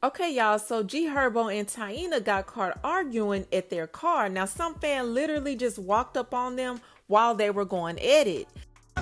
Okay, y'all, so Herbo and Taina got caught arguing at their car. Now, some fan literally just walked up on them while they were going at it.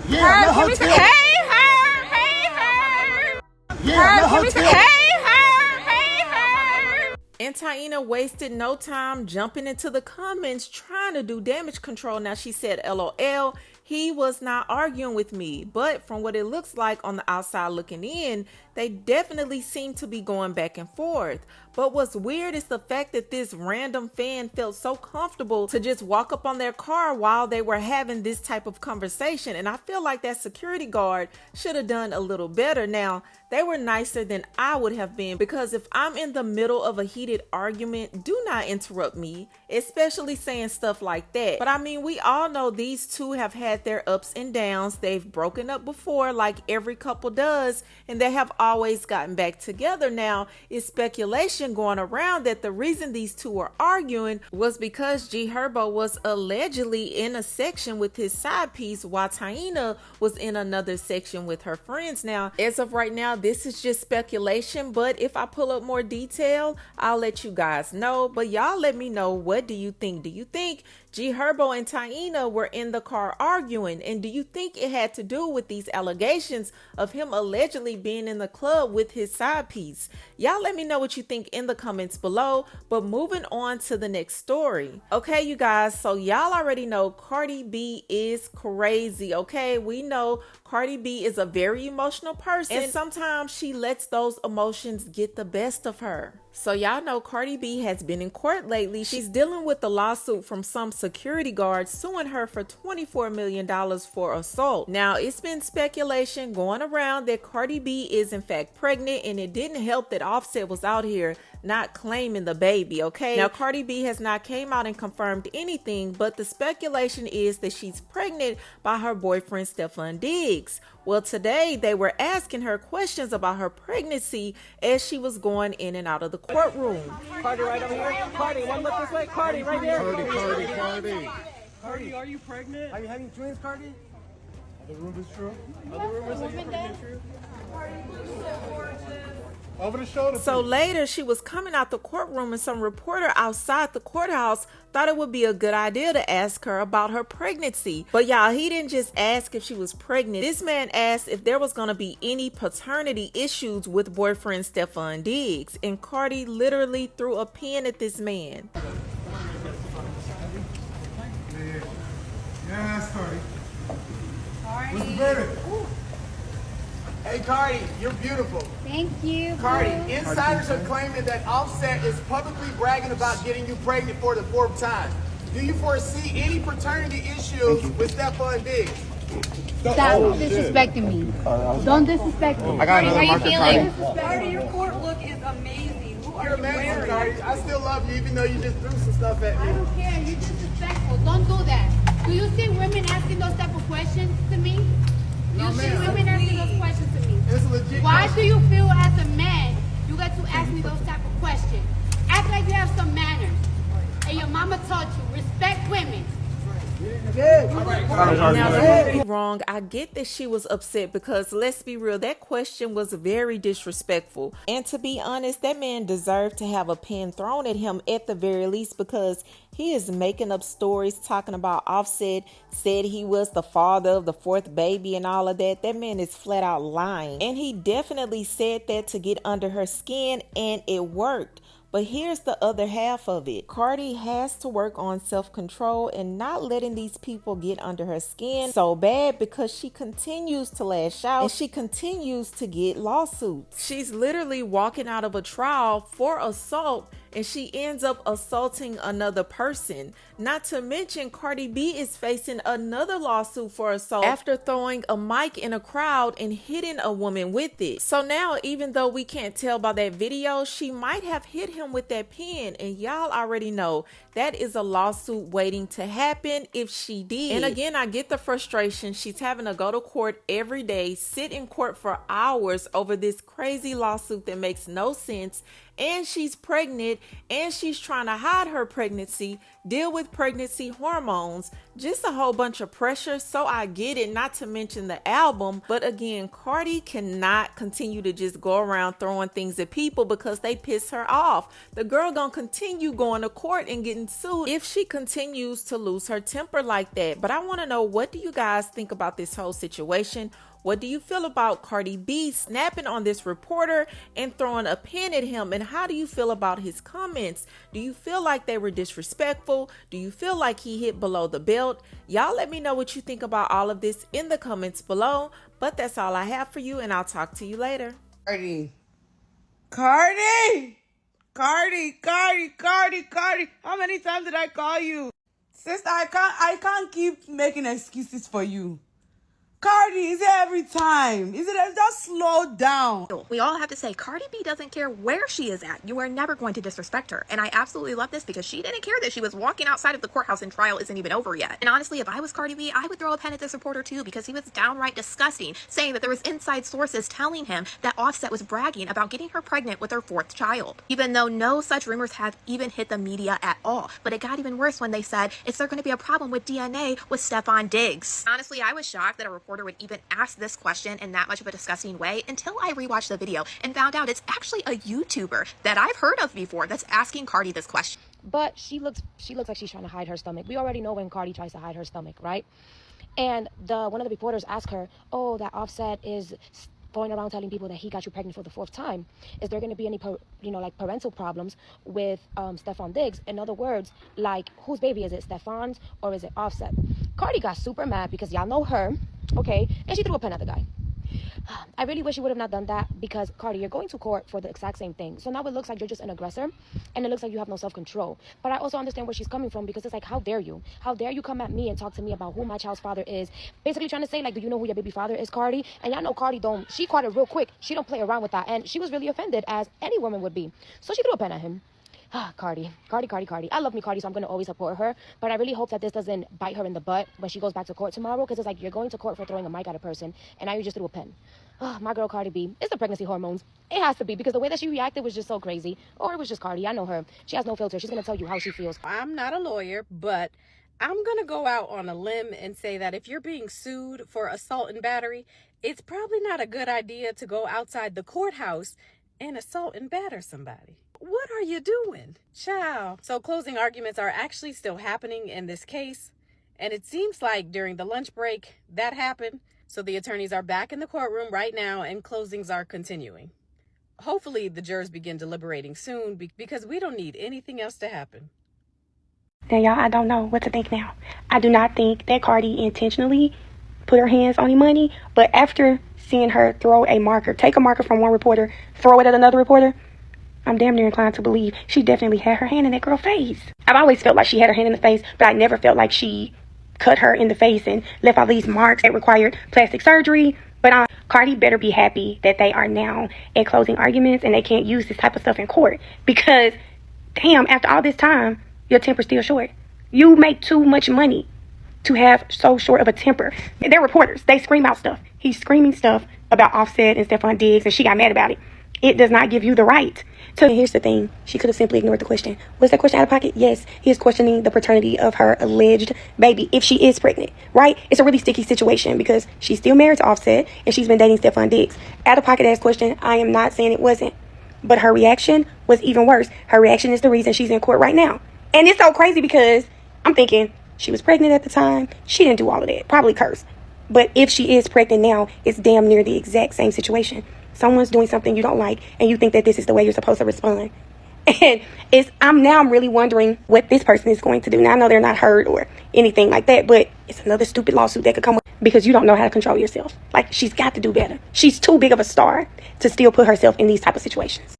Yeah, Herb, give me some. Hey, Herb! Hey, Herb! Yeah, Herb, give me some. Hey, Herb! Hey, Herb! And Taina wasted no time jumping into the comments trying to do damage control. Now, she said, LOL, he was not arguing with me. But from what it looks like on the outside looking in, they definitely seem to be going back and forth. But what's weird is the fact that this random fan felt so comfortable to just walk up on their car while they were having this type of conversation. And I feel like that security guard should have done a little better. Now, they were nicer than I would have been, because if I'm in the middle of a heated argument, do not interrupt me, especially saying stuff like that. But I mean, we all know these two have had their ups and downs. They've broken up before, like every couple does, and they have always gotten back together. Now, it's speculation going around that the reason these two were arguing was because Herbo was allegedly in a section with his side piece while Taina was in another section with her friends. Now, as of right now, this is just speculation, but if I pull up more detail, I'll let you guys know. But y'all let me know, what do you think? Do you think Herbo and Taina were in the car arguing? And do you think it had to do with these allegations of him allegedly being in the club with his side piece? Y'all let me know what you think in the comments below. But moving on to the next story. Okay, you guys, so y'all already know Cardi B is crazy. Okay, we know Cardi B is a very emotional person, and sometimes she lets those emotions get the best of her. So y'all know Cardi B has been in court lately. She's dealing with the lawsuit from some security guards suing her for $24 million for assault. Now, it's been speculation going around that Cardi B is in fact pregnant, and it didn't help that Offset was out here not claiming the baby, okay? Now, Cardi B has not came out and confirmed anything, but the speculation is that she's pregnant by her boyfriend, Stefan Diggs. Well, today they were asking her questions about her pregnancy as she was going in and out of the courtroom. Cardi, right over here. Cardi, one look this way. Cardi, right there. Cardi. Cardi, are you pregnant? Are you having twins, Cardi? The rumors true? Are the rumors that you're pregnant true? Over the shoulder. So later, she was coming out the courtroom, and some reporter outside the courthouse thought it would be a good idea to ask her about her pregnancy. But y'all, he didn't just ask if she was pregnant. This man asked if there was going to be any paternity issues with boyfriend Stefan Diggs. And Cardi literally threw a pin at this man. Yes, Cardi. Cardi. What's the verdict? Hey Cardi, you're beautiful. Thank you. Cardi, insiders are claiming that Offset is publicly bragging about getting you pregnant for the 4th time. Do you foresee any paternity issues with Stefan Diggs? Stop disrespecting me. Don't disrespect me. I got How you feeling? Cardi, your court look is amazing. Who are You're you amazing, wearing? Cardi. I still love you even though you just threw some stuff at I me. don't care. You're disrespectful. Don't do that. Do you see women asking those type of questions to me? Do you see women asking those questions to me? It's a legit Why question. do you feel as a man you get to ask me those type of questions? Act like you have some manners. And your mama taught you, respect women. Now, don't get me wrong, I get that she was upset, because let's be real, that question was very disrespectful. And to be honest, that man deserved to have a pin thrown at him at the very least, because he is making up stories talking about Offset said he was the father of the 4th baby and all of that. That man is flat out lying. And he definitely said that to get under her skin, and it worked. But here's the other half of it. Cardi has to work on self-control and not letting these people get under her skin so bad, because she continues to lash out and she continues to get lawsuits. She's literally walking out of a trial for assault, and she ends up assaulting another person. Not to mention, Cardi B is facing another lawsuit for assault after throwing a mic in a crowd and hitting a woman with it. So now, even though we can't tell by that video, she might have hit him with that pen, and y'all already know that is a lawsuit waiting to happen if she did. And again, I get the frustration. She's having to go to court every day, sit in court for hours over this crazy lawsuit that makes no sense, and she's pregnant, and she's trying to hide her pregnancy, deal with pregnancy hormones, just a whole bunch of pressure. So I get it, not to mention the album. But again, Cardi cannot continue to just go around throwing things at people because they piss her off. The girl gonna continue going to court and getting sued if she continues to lose her temper like that. But I want to know, what do you guys think about this whole situation? What do you feel about Cardi B snapping on this reporter and throwing a pin at him? And how do you feel about his comments? Do you feel like they were disrespectful? Do you feel like he hit below the belt? Y'all let me know what you think about all of this in the comments below. But that's all I have for you, and I'll talk to you later. Cardi. Cardi. How many times did I call you? Sister, I can't keep making excuses for you. Cardi, is it every time? Just slow down? We all have to say, Cardi B doesn't care where she is at. You are never going to disrespect her. And I absolutely love this because she didn't care that she was walking outside of the courthouse and trial isn't even over yet. And honestly, if I was Cardi B, I would throw a pen at this reporter too, because he was downright disgusting, saying that there was inside sources telling him that Offset was bragging about getting her pregnant with her 4th child, even though no such rumors have even hit the media at all. But it got even worse when they said, is there going to be a problem with DNA with Stefan Diggs? Honestly, I was shocked that a reporter would even ask this question in that much of a disgusting way until I rewatched the video and found out it's actually a YouTuber that I've heard of before that's asking Cardi this question. But she looks like she's trying to hide her stomach. We already know when Cardi tries to hide her stomach, right? And one of the reporters asked her, oh, that Offset is going around telling people that he got you pregnant for the 4th time. Is there going to be any, parental problems with Stefan Diggs? In other words, like, whose baby is it, Stefan's or is it Offset? Cardi got super mad because y'all know her, okay? And she threw a pen at the guy. I really wish you would have not done that, because Cardi, you're going to court for the exact same thing. So now it looks like you're just an aggressor, and it looks like you have no self-control. But I also understand where she's coming from, because it's like, how dare you? How dare you come at me and talk to me about who my child's father is? Basically trying to say, like, do you know who your baby father is, Cardi? And y'all know Cardi she caught it real quick. She don't play around with that. And she was really offended, as any woman would be. So she threw a pen at him. Cardi. I love me Cardi, so I'm going to always support her. But I really hope that this doesn't bite her in the butt when she goes back to court tomorrow, because it's like, you're going to court for throwing a mic at a person, and now you just threw a pen. My girl Cardi B. It's the pregnancy hormones. It has to be, because the way that she reacted was just so crazy. Or it was just Cardi. I know her. She has no filter. She's going to tell you how she feels. I'm not a lawyer, but I'm going to go out on a limb and say that if you're being sued for assault and battery, it's probably not a good idea to go outside the courthouse and assault and batter somebody. What are you doing, child? So closing arguments are actually still happening in this case. And it seems like during the lunch break that happened. So the attorneys are back in the courtroom right now and closings are continuing. Hopefully the jurors begin deliberating soon, because we don't need anything else to happen. Now, y'all, I don't know what to think now. I do not think that Cardi intentionally put her hands on Imani, but after seeing her take a marker from one reporter, throw it at another reporter, I'm damn near inclined to believe she definitely had her hand in that girl's face. I've always felt like she had her hand in the face, but I never felt like she cut her in the face and left all these marks that required plastic surgery. But Cardi better be happy that they are now at closing arguments and they can't use this type of stuff in court, because, damn, after all this time, your temper's still short. You make too much money to have so short of a temper. They're reporters. They scream out stuff. He's screaming stuff about Offset and Stefan Diggs, and she got mad about it. It does not give you the right. So here's the thing. She could have simply ignored the question. Was that question out of pocket? Yes. He is questioning the paternity of her alleged baby, if she is pregnant, right? It's a really sticky situation, because she's still married to Offset and she's been dating Stefan Diggs. Out of pocket ass question. I am not saying it wasn't. But her reaction was even worse. Her reaction is the reason she's in court right now. And it's so crazy, because I'm thinking she was pregnant at the time. She didn't do all of that. Probably cursed. But if she is pregnant now, it's damn near the exact same situation. Someone's doing something you don't like, and you think that this is the way you're supposed to respond. And I'm really wondering what this person is going to do. Now, I know they're not hurt or anything like that, but it's another stupid lawsuit that could come up, because you don't know how to control yourself. Like, she's got to do better. She's too big of a star to still put herself in these type of situations.